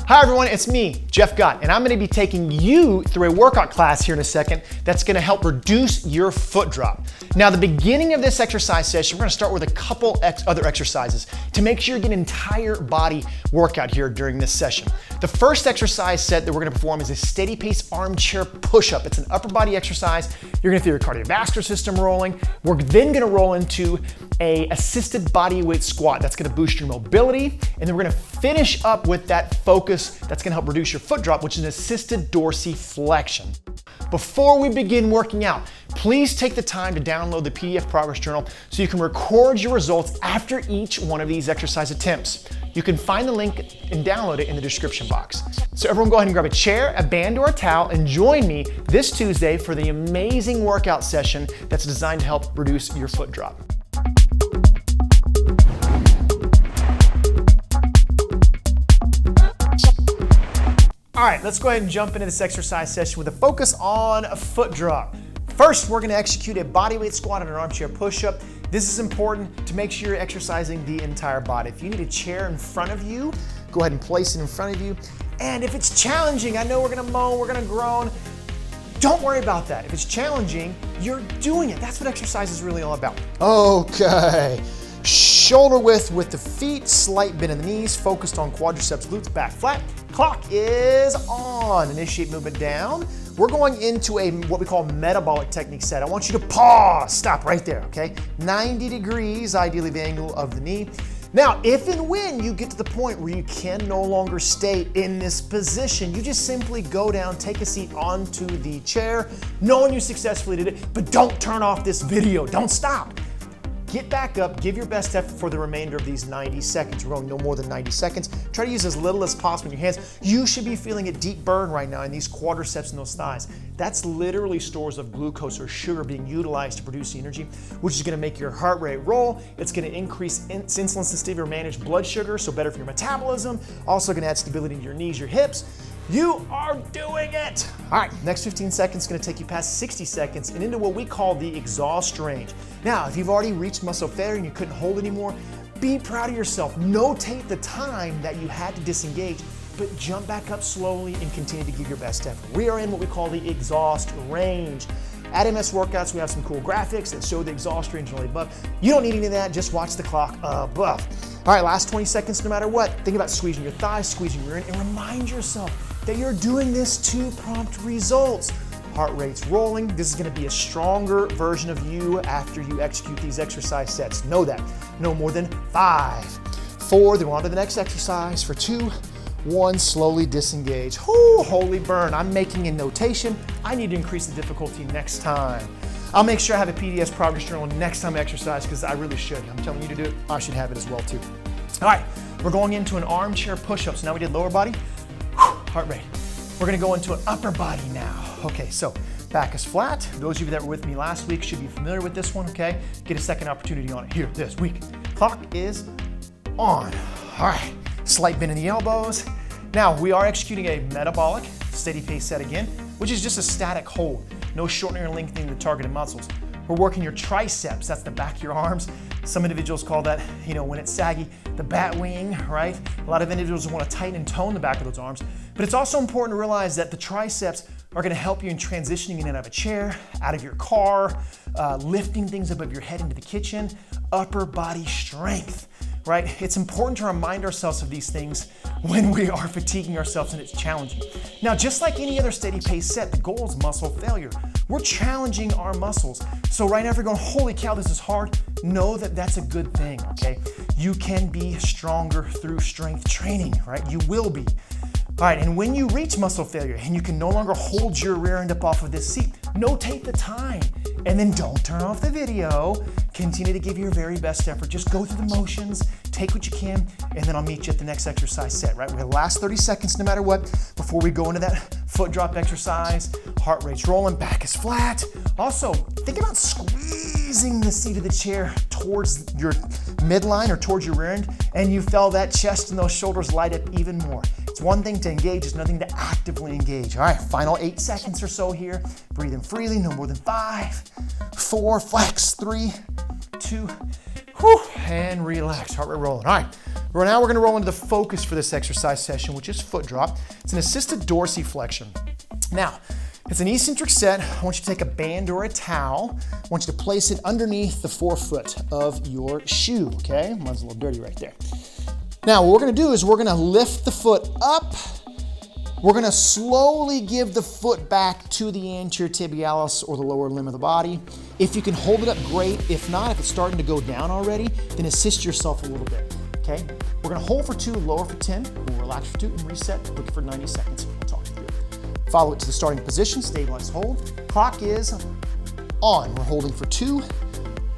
Hi everyone, it's me, Jeff Gotte, and I'm gonna be taking you through a workout class here in a second that's gonna help reduce your foot drop. Now, the beginning of this exercise session, we're gonna start with a couple other exercises to make sure you get an entire body workout here during this session. The first exercise set that we're gonna perform is a steady pace armchair push-up. It's an upper body exercise. You're gonna feel your cardiovascular system rolling. We're then gonna roll into a assisted body weight squat. That's gonna boost your mobility. And then we're gonna finish up with that focus that's gonna help reduce your foot drop, which is an assisted dorsi flexion. Before we begin working out, please take the time to download the PDF progress journal so you can record your results after each one of these exercise attempts. You can find the link and download it in the description box. So everyone go ahead and grab a chair, a band, or a towel and join me this Tuesday for the amazing workout session that's designed to help reduce your foot drop. All right, let's go ahead and jump into this exercise session with a focus on a foot drop. First, we're gonna execute a bodyweight squat and an armchair push-up. This is important to make sure you're exercising the entire body. If you need a chair in front of you, go ahead and place it in front of you. And if it's challenging, I know we're gonna moan, we're gonna groan, don't worry about that. If it's challenging, you're doing it. That's what exercise is really all about. Okay. Shoulder width with the feet, slight bend in the knees, focused on quadriceps, glutes, back flat. Clock is on. Initiate movement down. We're going into a what we call metabolic technique set. I want you to pause, stop right there, okay? 90 degrees, ideally the angle of the knee. Now, if and when you get to the point where you can no longer stay in this position, you just simply go down, take a seat onto the chair, knowing you successfully did it, but don't turn off this video, don't stop. Get back up, give your best effort for the remainder of these 90 seconds. We're going no more than 90 seconds. Try to use as little as possible in your hands. You should be feeling a deep burn right now in these quadriceps and those thighs. That's literally stores of glucose or sugar being utilized to produce the energy, which is gonna make your heart rate roll. It's gonna increase insulin sensitivity or manage blood sugar, so better for your metabolism. Also gonna add stability to your knees, your hips. You are doing it. All right, next 15 seconds is gonna take you past 60 seconds and into what we call the exhaust range. Now, if you've already reached muscle failure and you couldn't hold anymore, be proud of yourself. Notate the time that you had to disengage, but jump back up slowly and continue to give your best effort. We are in what we call the exhaust range. At MS Workouts, we have some cool graphics that show the exhaust range and all the above. You don't need any of that, just watch the clock above. All right, last 20 seconds no matter what. Think about squeezing your thighs, squeezing your rear end, and remind yourself that you're doing this to prompt results. Heart rate's rolling. This is gonna be a stronger version of you after you execute these exercise sets. Know that. No more than 5, 4, then we're on to the next exercise for 2, 1, slowly disengage. Whoo, holy burn. I'm making a notation. I need to increase the difficulty next time. I'll make sure I have a PDF progress journal next time I exercise because I really should. I'm telling you to do it. I should have it as well too. All right, we're going into an armchair push-up. So now we did lower body, heart rate. We're gonna go into an upper body now. Okay, so back is flat. Those of you that were with me last week should be familiar with this one, okay? Get a second opportunity on it here this week. Clock is on. All right, slight bend in the elbows. Now, we are executing a metabolic steady pace set again, which is just a static hold. No shortening or lengthening the targeted muscles. We're working your triceps, that's the back of your arms. Some individuals call that, when it's saggy, the bat wing, right? A lot of individuals want to tighten and tone the back of those arms. But it's also important to realize that the triceps are going to help you in transitioning in and out of a chair, out of your car, lifting things above your head into the kitchen, upper body strength, right? It's important to remind ourselves of these things when we are fatiguing ourselves and it's challenging. Now, just like any other steady pace set, the goal is muscle failure. We're challenging our muscles. So right now, if you're going, holy cow, this is hard, know that that's a good thing, okay? You can be stronger through strength training, right? You will be. All right, and when you reach muscle failure and you can no longer hold your rear end up off of this seat, notate the time and then don't turn off the video. Continue to give your very best effort. Just go through the motions, take what you can, and then I'll meet you at the next exercise set, right? We have the last 30 seconds no matter what before we go into that foot drop exercise. Heart rate's rolling, back is flat. Also, think about squeezing the seat of the chair towards your midline or towards your rear end, and you feel that chest and those shoulders light up even more. It's one thing to engage, it's nothing to actively engage. All right, final 8 seconds or so here. Breathe in freely, no more than 5, 4, flex, 3, 2, and relax. Heart rate rolling. All right, Right now we're gonna roll into the focus for this exercise session, which is foot drop. It's an assisted dorsi flexion. Now, it's an eccentric set. I want you to take a band or a towel. I want you to place it underneath the forefoot of your shoe, okay? Mine's a little dirty right there. Now, what we're gonna do is we're gonna lift the foot up. We're gonna slowly give the foot back to the anterior tibialis or the lower limb of the body. If you can hold it up, great. If not, if it's starting to go down already, then assist yourself a little bit, okay? We're gonna hold for 2, lower for 10. We'll relax for 2 and reset, look for 90 seconds. We'll talk through it. Follow it to the starting position, stabilize, hold. Clock is on. We're holding for 2,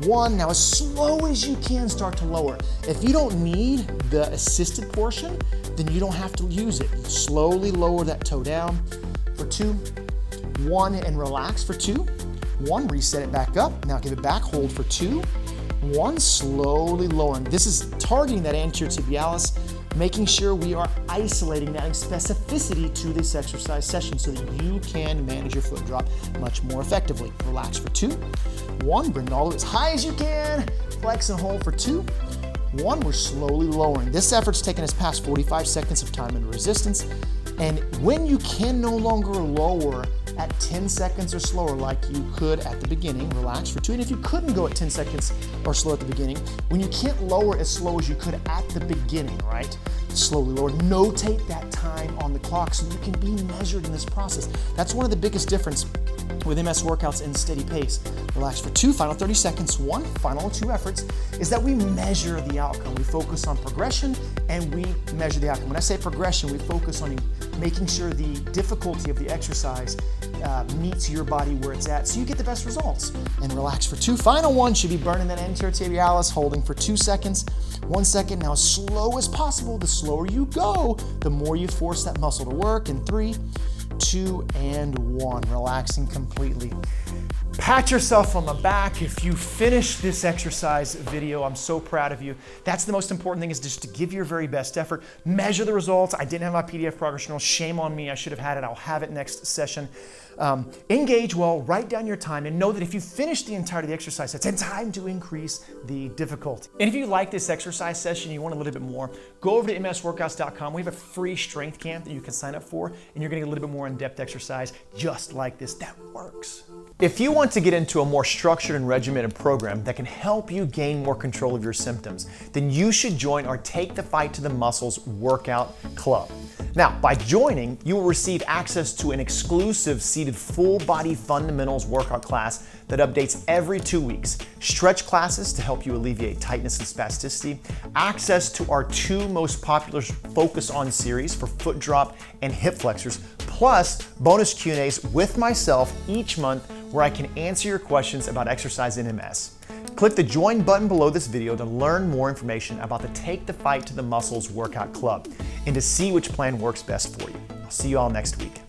1. Now, as slow as you can, start to lower. If you don't need the assisted portion, then you don't have to use it. Slowly lower that toe down for 2, 1, and relax for 2, 1. Reset it back up. Now give it back, hold for 2, 1. Slowly lowering. This is targeting that anterior tibialis, making sure we are isolating, adding specificity to this exercise session so that you can manage your foot drop much more effectively. Relax for 2, 1. Bring it all the way as high as you can. Flex and hold for 2, 1. We're slowly lowering. This effort's taken us past 45 seconds of time under resistance. And when you can no longer lower at 10 seconds or slower like you could at the beginning, relax for 2. And if you couldn't go at 10 seconds or slow at the beginning, when you can't lower as slow as you could at the beginning, right? Slowly lower. Notate that time on the clock so you can be measured in this process. That's one of the biggest difference with MS workouts and steady pace. Relax for 2, final 30 seconds. 1, final 2 efforts is that we measure the outcome. We focus on progression and we measure the outcome. When I say progression, we focus on making sure the difficulty of the exercise meets your body where it's at so you get the best results. And relax for 2. Final 1 should be burning that anterior tibialis, holding for 2 seconds. 1 second. Now, as slow as possible. The slower you go, the more you force that muscle to work. In 3, 2, and 1. Relaxing completely. Pat yourself on the back if you finish this exercise video. I'm so proud of you. That's the most important thing, is just to give your very best effort. Measure the results. I didn't have my PDF progress journal. Shame on me. I should have had it. I'll have it next session. Engage well, write down your time, and know that if you finish the entirety of the exercise, it's time to increase the difficulty. And if you like this exercise session, you want a little bit more, go over to msworkouts.com. We have a free strength camp that you can sign up for, and you're getting a little bit more in-depth exercise just like this. That works. If you want to get into a more structured and regimented program that can help you gain more control of your symptoms, then you should join our Take the Fight to the Muscles workout club. Now, by joining, you will receive access to an exclusive seated full body fundamentals workout class that updates every 2 weeks, stretch classes to help you alleviate tightness and spasticity, access to our 2 most popular Focus On series for foot drop and hip flexors, plus bonus Q&As with myself each month where I can answer your questions about exercise in MS. Click the join button below this video to learn more information about the Take the Fight to the Muscles workout club and to see which plan works best for you. I'll see you all next week.